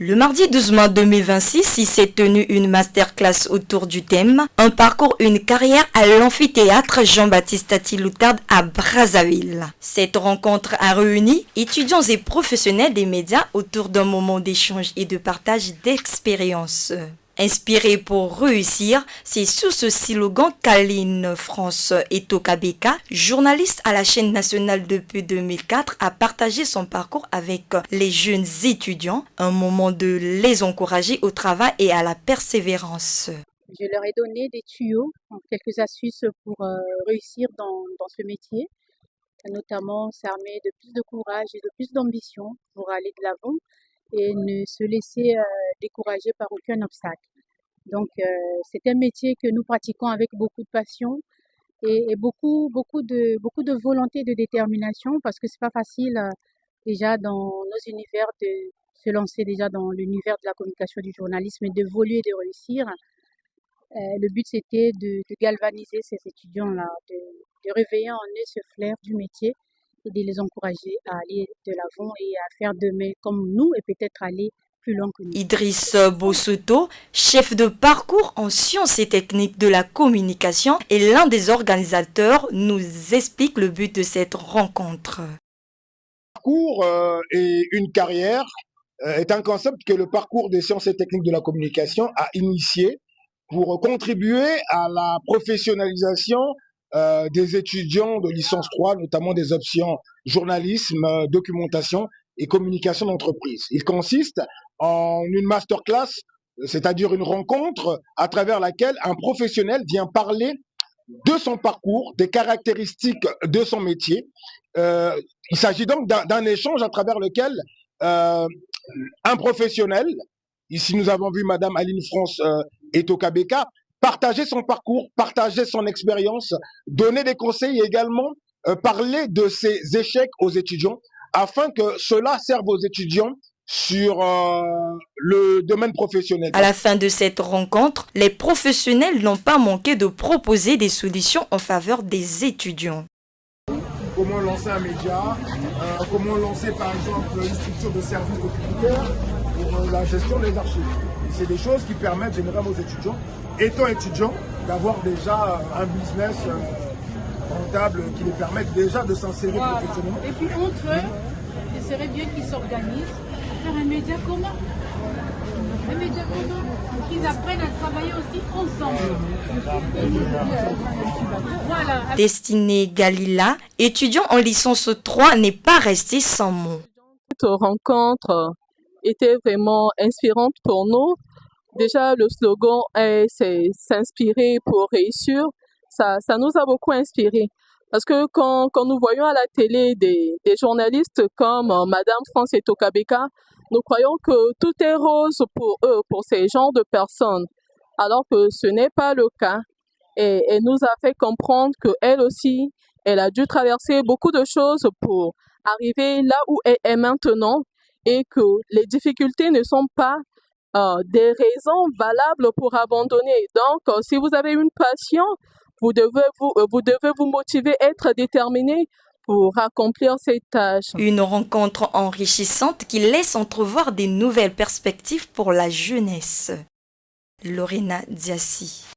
Le mardi 12 mai 2026, il s'est tenu une masterclass autour du thème « Un parcours, une carrière » à l'amphithéâtre Jean-Baptiste Atiloutard à Brazzaville. Cette rencontre a réuni étudiants et professionnels des médias autour d'un moment d'échange et de partage d'expériences. Inspiré pour réussir, c'est sous ce slogan qu'Aline France Etokabeka, journaliste à la chaîne nationale depuis 2004, a partagé son parcours avec les jeunes étudiants, un moment de les encourager au travail et à la persévérance. Je leur ai donné des tuyaux, quelques astuces pour réussir dans ce métier, notamment s'armer de plus de courage et de plus d'ambition pour aller de l'avant et ne se laisser décourager par aucun obstacle. Donc, c'est un métier que nous pratiquons avec beaucoup de passion et beaucoup de volonté et de détermination parce que c'est pas facile déjà dans nos univers de se lancer déjà dans l'univers de la communication du journalisme et d'évoluer et de réussir. Le but, c'était de galvaniser ces étudiants-là, de réveiller en eux ce flair du métier et de les encourager à aller de l'avant et à faire demain comme nous et peut-être aller plus loin que nous. Idriss Bossoto, chef de parcours en sciences et techniques de la communication et l'un des organisateurs, nous explique le but de cette rencontre. Parcours et une carrière est un concept que le parcours des sciences et techniques de la communication a initié pour contribuer à la professionnalisation des étudiants de licence 3, notamment des options journalisme, documentation et communication d'entreprise. Il consiste en une masterclass, c'est-à-dire une rencontre à travers laquelle un professionnel vient parler de son parcours, des caractéristiques de son métier. Il s'agit donc d'un échange à travers lequel un professionnel, ici nous avons vu Madame Aline France Etokabeka, partager son parcours, partager son expérience, donner des conseils et également parler de ses échecs aux étudiants afin que cela serve aux étudiants sur le domaine professionnel. À la fin de cette rencontre, les professionnels n'ont pas manqué de proposer des solutions en faveur des étudiants. Comment lancer un média, comment lancer par exemple une structure de service documentaire pour la gestion des archives. C'est des choses qui permettent généralement aux étudiants, étant étudiants, d'avoir déjà un business rentable qui les permette déjà de s'insérer professionnellement. Et puis entre eux, il serait bien qu'ils s'organisent pour faire un média commun. Un média commun, qu'ils apprennent à travailler aussi ensemble. Voilà. Destinée Galila, étudiant en licence 3, n'est pas resté sans mots. Cette rencontre était vraiment inspirante pour nous. Déjà, le slogan c'est s'inspirer pour réussir. Ça nous a beaucoup inspiré. Parce que quand nous voyons à la télé des journalistes comme Madame France Etokabeka, nous croyons que tout est rose pour eux, pour ces genres de personnes. Alors que ce n'est pas le cas. Et elle nous a fait comprendre qu'elle aussi, elle a dû traverser beaucoup de choses pour arriver là où elle est maintenant et que les difficultés ne sont pas des raisons valables pour abandonner. Donc, si vous avez une passion, vous devez vous motiver, être déterminé pour accomplir ces tâches. Une rencontre enrichissante qui laisse entrevoir des nouvelles perspectives pour la jeunesse. Lorena Diassi.